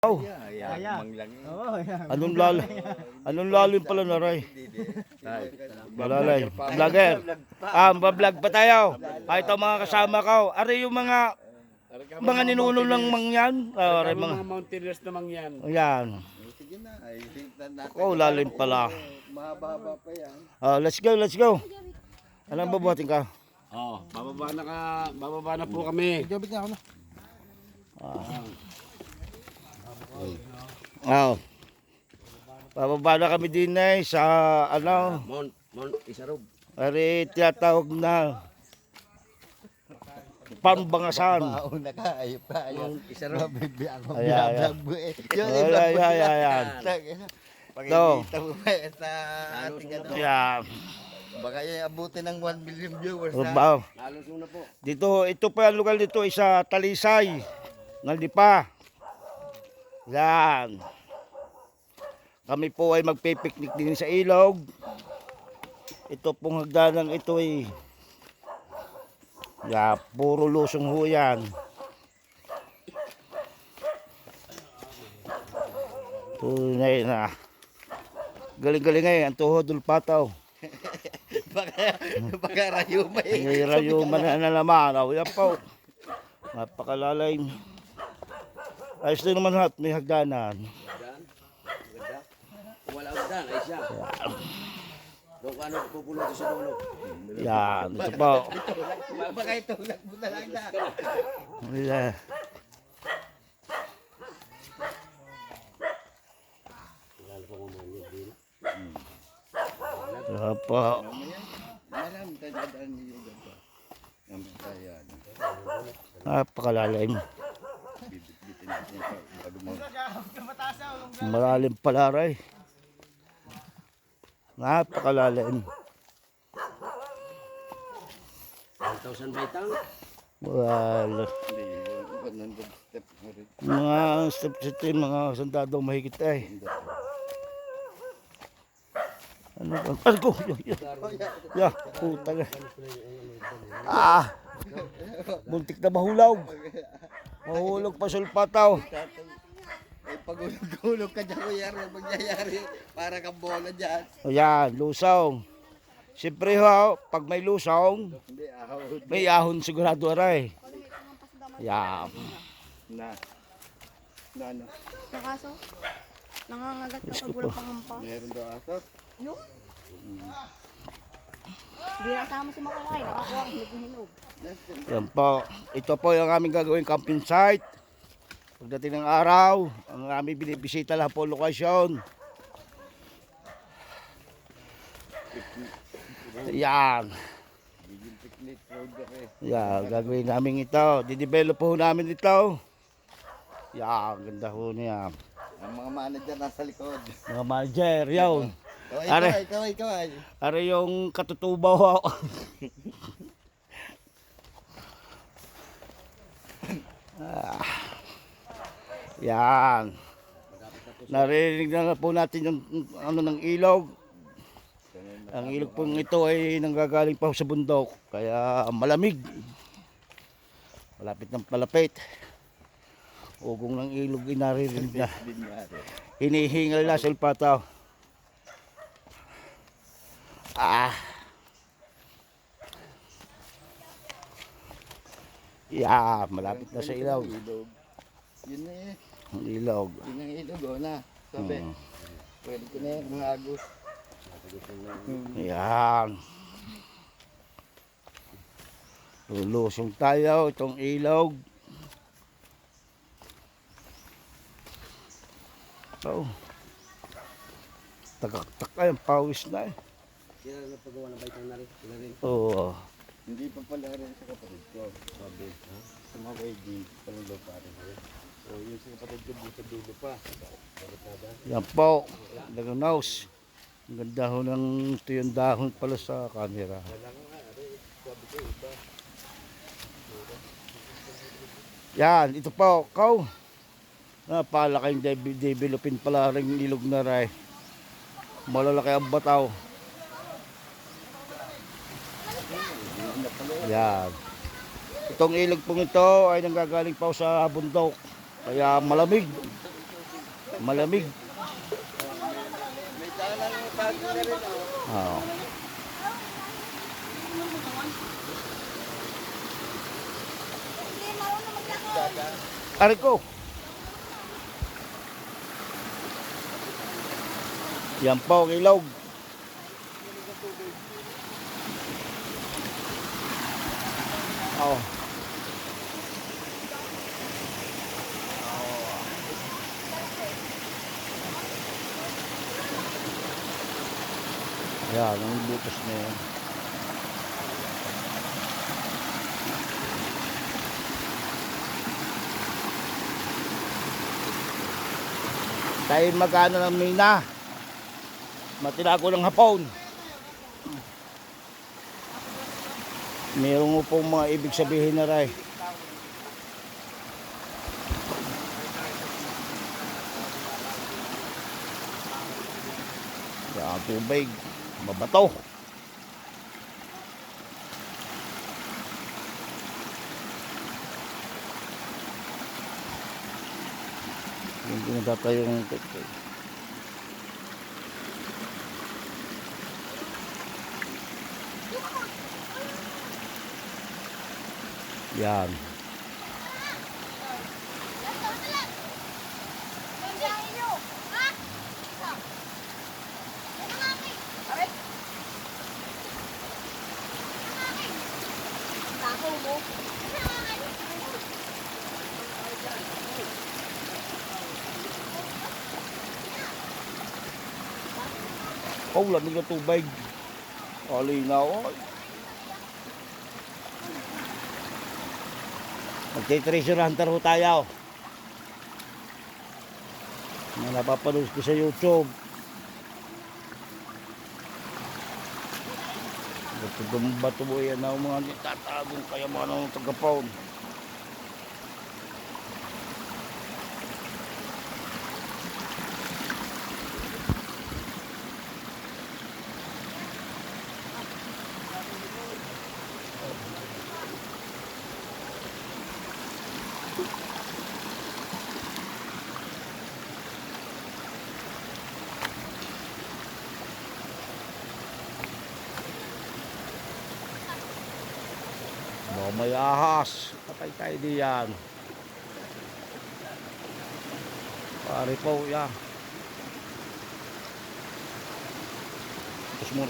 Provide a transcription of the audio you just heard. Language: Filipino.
Oh, Oo, yan. anong lalim pala na Ray? Malalay. Vlogger. Vlog pa tayo. Ito mga kasama ko. Ari yung mga ninuno ng mangyan. Ari mga mountaineers na mangyan. Ayan. Sige na, ay Oh, lalim pala. mahaba pa yan. Let's go, let's go. Anong babuhatin ka? Oh, bababa na po kami. Gabit na ako na. Pababa na kami din sa Mount Isarog. Ari tinatawag na Pambangasan. Mauna ka, ayop ka. Mount Isarog. Mabibi ako. Ayan. Ayan. Ito. Pakikita mo ba sa ating ano? Ayan. Baka yung abutin ng 1 million viewers na. Rubaw. Nalusong na po. Dito, ito pa ang lugar dito, isa Talisay. Naldipa. Yan. Kami po ay magpipiknik din sa ilog. Ito pong hagdanang ito ay puro lusong ho yan. Tunay na. Galing-galing ang tuhod ulpataw. Baka rayuma eh. May rayuman na naman. Yan po. Napakalalim. Ayos din naman hat, may hagdanan. Wala udan, ay siya. Doon ka ano, pupulong ko sa dulo. Yan, ito po. Baka ito, nagbuta lang na. Yan. Ito po. Alam, tadadaan niyo dito. Ang tayan. Napakalalim. Bibit-bitin natin ito. Bago mo. Malalim pala rin. Napakalalim. 1,000 baitang. Wala. Hindi, 100 step na rin. Mga step-step, mga sandado mahigit ay. Ano ba? Ay ko! Ya, puta na. Buntik na mahulog. Mahulog pa sulpataw. Ay, pag-ulog-ulog ka dyan, kuya, magyayari. Para kang bola dyan. Ayan, lusong. Siyempre ho, pag may lusong, Hindi, ahod. may ahon sigurado aray. Ayan. Na. Ano? Nakaso? Nangangagat na Diyos ko pag walang pangampa. Meron daw asas. Yun? Hindi nakasama si Makalay. Nakakuha ang hinog. Yan po. Ito po yung aming gagawin camping site. Pagdating ng araw, ang aming binibisita lang po lokasyon. Yan. Bigyan picnic road kasi. Yan, gagawin namin ito. Didevelop po namin ito. Yan, ganda ho niya. Ang mga manager nasa likod. Mga manager, yun. Oh, Are. ikaw. Are yung katutubaw ho. Yan. Narinig na po natin yung ano ng ilog. Ang ilog pong ito ay nanggagaling pa sa bundok. Kaya malamig. Malapit ng palapit. Ugong ng ilog ay naririnig na. Hinihingal na sulpataw. Yeah, malapit na sa ilog. Yun na eh. Ang ilog. Yun ang ilog, oh na. Sabi. Pwede ko na yan, mga agos. Yan. Lulusong tayo itong ilog. Oh. Tagaktak ay ang pawis na eh. Sila na paggawa ng baitang na rin. Sila rin. Oo. Hindi pa pala rin sa kapatid ko. Sabi, sa mga wedi, panulo pa rin. So, yun sa kapatid ko, sa dulo pa. Yan po. Naganaus. Ang ganda ho ng ito yung dahon pala sa camera. Yan, ito po. Kau. Napalaki yung developin pala rin ilog na rin. Malalaki ang bataw. Yan. Itong ilog pong ito ay nanggagaling pa sa bundok. Kaya malamig. Malamig. May dalang bago na rin. Oo. Ari ko. Yan po, ilog. Oh. Yan, ang butas na yan. Tayo magkano ng mina. Matila ko ng hapon. Mayroon mo pong mga ibig sabihin na ray. Yan, tubig. Mabato. Hindi na tatay yung tubig. Yan. Oh, lamig ng tubig. Alinaw. Magti-treasure hunter ho tayo. Na napapanood ko sa YouTube. Bato mo yan ang mga nitatagong kaya mga nang tagapawn. Baka may ahas. Patay tayo diyan. Pare po yan. Tapos mo